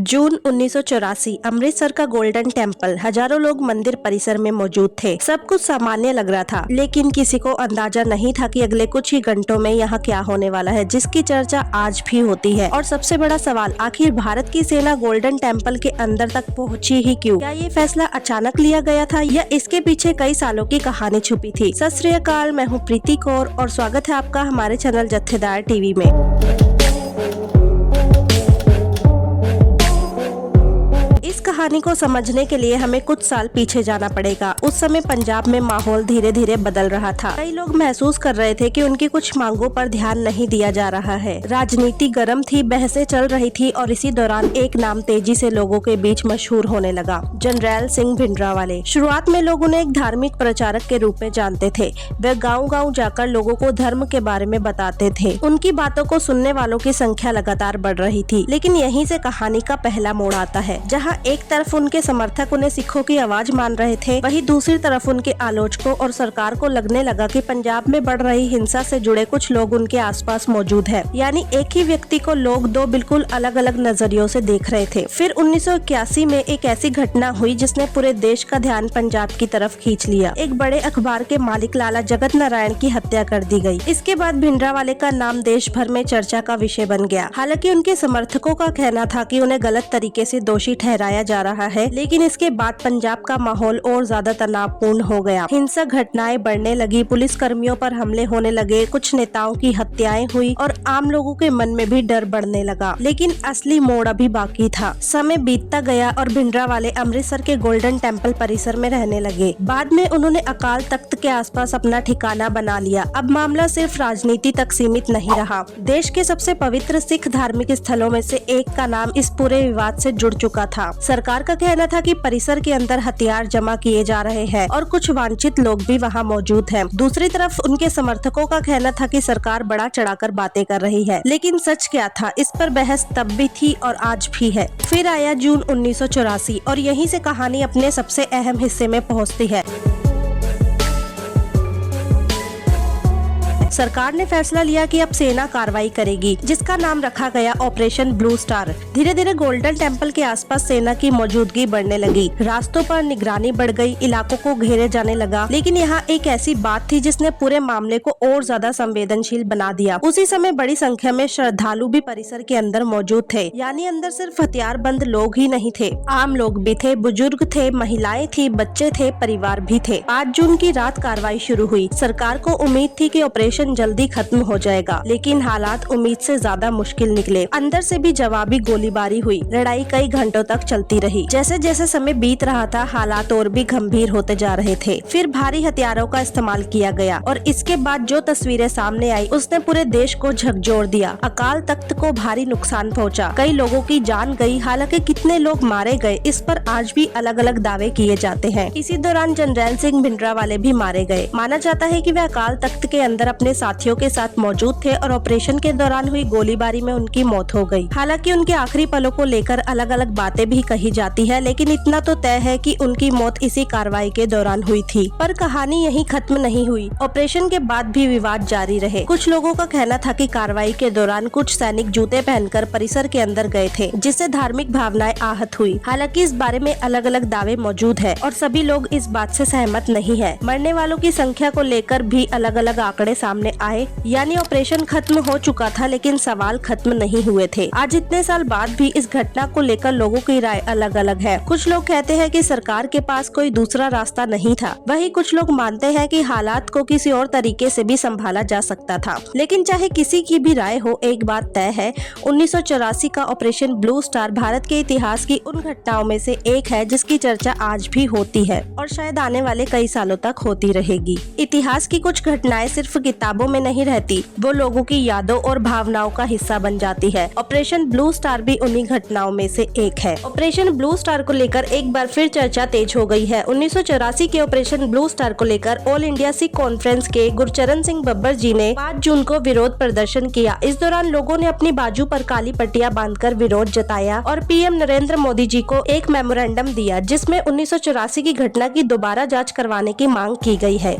जून 1984 अमृतसर का golden temple, हजारों लोग मंदिर परिसर में मौजूद थे। सब कुछ सामान्य लग रहा था, लेकिन किसी को अंदाजा नहीं था कि अगले कुछ ही घंटों में यहाँ क्या होने वाला है, जिसकी चर्चा आज भी होती है। और सबसे बड़ा सवाल, आखिर भारत की सेना गोल्डन टेम्पल के अंदर तक पहुँची ही क्यों? क्या ये फैसला अचानक लिया गया था या इसके पीछे कई सालों की कहानी छुपी थी? सत श्री अकाल, मैं हूँ प्रीति कौर और स्वागत है आपका हमारे चैनल जत्थेदार टीवी में। इस कहानी को समझने के लिए हमें कुछ साल पीछे जाना पड़ेगा। उस समय पंजाब में माहौल धीरे धीरे बदल रहा था। कई लोग महसूस कर रहे थे कि उनकी कुछ मांगों पर ध्यान नहीं दिया जा रहा है। राजनीति गर्म थी, बहसें चल रही थी और इसी दौरान एक नाम तेजी से लोगों के बीच मशहूर होने लगा, जनरैल सिंह भिंडरावाले। शुरुआत में लोग उन्हें एक धार्मिक प्रचारक के रूप में जानते थे। वे गाँव-गाँव जाकर लोगों को धर्म के बारे में बताते थे। उनकी बातों को सुनने वालों की संख्या लगातार बढ़ रही थी। लेकिन यहीं से कहानी का पहला मोड़ आता है, जहाँ एक तरफ उनके समर्थक उन्हें सिखों की आवाज मान रहे थे, वहीं दूसरी तरफ उनके आलोचकों और सरकार को लगने लगा कि पंजाब में बढ़ रही हिंसा से जुड़े कुछ लोग उनके आसपास मौजूद हैं। यानी एक ही व्यक्ति को लोग दो बिल्कुल अलग अलग नजरियों से देख रहे थे। फिर 1981 में एक ऐसी घटना हुई जिसने पूरे देश का ध्यान पंजाब की तरफ खींच लिया। एक बड़े अखबार के मालिक लाला जगत नारायण की हत्या कर दी गई। इसके बाद भिंडरावाले का नाम देश भर में चर्चा का विषय बन गया। हालांकि उनके समर्थकों का कहना था कि उन्हें गलत तरीके से दोषी ठहराया जा रहा है, लेकिन इसके बाद पंजाब का माहौल और ज्यादा तनावपूर्ण हो गया। हिंसक घटनाएं बढ़ने लगी, पुलिस कर्मियों पर हमले होने लगे, कुछ नेताओं की हत्याएं हुई और आम लोगों के मन में भी डर बढ़ने लगा। लेकिन असली मोड़ अभी बाकी था। समय बीतता गया और भिंडरावाले अमृतसर के गोल्डन टेम्पल परिसर में रहने लगे। बाद में उन्होंने अकाल तख्त के आसपास अपना ठिकाना बना लिया। अब मामला सिर्फ राजनीति तक सीमित नहीं रहा। देश के सबसे पवित्र सिख धार्मिक स्थलों में से एक का नाम इस पूरे विवाद से जुड़ चुका था। सरकार का कहना था कि परिसर के अंदर हथियार जमा किए जा रहे हैं और कुछ वांछित लोग भी वहां मौजूद हैं। दूसरी तरफ उनके समर्थकों का कहना था कि सरकार बड़ा चढ़ाकर बातें कर रही है। लेकिन सच क्या था, इस पर बहस तब भी थी और आज भी है। फिर आया जून 1984 और यहीं से कहानी अपने सबसे अहम हिस्से में पहुंचती है। सरकार ने फैसला लिया कि अब सेना कार्रवाई करेगी, जिसका नाम रखा गया ऑपरेशन ब्लू स्टार। धीरे धीरे गोल्डन टेम्पल के आसपास सेना की मौजूदगी बढ़ने लगी। रास्तों पर निगरानी बढ़ गई, इलाकों को घेरे जाने लगा। लेकिन यहाँ एक ऐसी बात थी जिसने पूरे मामले को और ज्यादा संवेदनशील बना दिया। उसी समय बड़ी संख्या में श्रद्धालु भी परिसर के अंदर मौजूद थे। यानी अंदर सिर्फ हथियारबंद लोग ही नहीं थे, आम लोग भी थे, बुजुर्ग थे, महिलाएं थी, बच्चे थे, परिवार भी थे। 5 जून की रात कार्रवाई शुरू हुई। सरकार को उम्मीद थी कि ऑपरेशन जल्दी खत्म हो जाएगा, लेकिन हालात उम्मीद से ज्यादा मुश्किल निकले। अंदर से भी जवाबी गोलीबारी हुई। लड़ाई कई घंटों तक चलती रही। जैसे जैसे समय बीत रहा था, हालात और भी गंभीर होते जा रहे थे। फिर भारी हथियारों का इस्तेमाल किया गया और इसके बाद जो तस्वीरें सामने आई उसने पूरे देश को झकझोर दिया। अकाल तख्त को भारी नुकसान पहुंचा, कई लोगों की जान गई। हालांकि कितने लोग मारे गए इस पर आज भी अलग अलग दावे किए जाते हैं। इसी दौरान जनरैल सिंह भिंडरावाले भी मारे गए। माना जाता है कि वे अकाल तख्त के अंदर अपने साथियों के साथ मौजूद थे और ऑपरेशन के दौरान हुई गोलीबारी में उनकी मौत हो गई। हालांकि उनके आखिरी पलों को लेकर अलग अलग बातें भी कही जाती है, लेकिन इतना तो तय है कि उनकी मौत इसी कार्रवाई के दौरान हुई थी। पर कहानी यहीं खत्म नहीं हुई। ऑपरेशन के बाद भी विवाद जारी रहे। कुछ लोगों का कहना था कि कार्रवाई के दौरान कुछ सैनिक जूते पहनकर परिसर के अंदर गए थे, जिससे धार्मिक भावनाएं आहत हुई। हालांकि इस बारे में अलग अलग दावे मौजूद है और सभी लोग इस बात से सहमत नहीं है। मरने वालों की संख्या को लेकर भी अलग अलग आंकड़े सामने आए। यानी ऑपरेशन खत्म हो चुका था, लेकिन सवाल खत्म नहीं हुए थे। आज इतने साल बाद भी इस घटना को लेकर लोगों की राय अलग अलग है। कुछ लोग कहते हैं कि सरकार के पास कोई दूसरा रास्ता नहीं था, वहीं कुछ लोग मानते हैं कि हालात को किसी और तरीके से भी संभाला जा सकता था। लेकिन चाहे किसी की भी राय हो, एक बात तय है, 1984 का ऑपरेशन ब्लू स्टार भारत के इतिहास की उन घटनाओं में से एक है जिसकी चर्चा आज भी होती है और शायद आने वाले कई सालों तक होती रहेगी। इतिहास की कुछ घटनाएं सिर्फ किताबों में नहीं रहती, वो लोगों की यादों और भावनाओं का हिस्सा बन जाती है। ऑपरेशन ब्लू स्टार भी उन्हीं घटनाओं में से एक है। ऑपरेशन ब्लू स्टार को लेकर एक बार फिर चर्चा तेज हो गई है। 1984 के ऑपरेशन ब्लू स्टार को लेकर ऑल इंडिया सिख कॉन्फ्रेंस के गुरचरण सिंह बब्बर जी ने 5 जून को विरोध प्रदर्शन किया। इस दौरान लोगों ने अपनी बाजू पर काली पट्टियां बांधकर विरोध जताया और पीएम नरेंद्र मोदी जी को एक मेमोरेंडम दिया, जिसमें 1984 की घटना की दोबारा जाँच करवाने की मांग की गई है।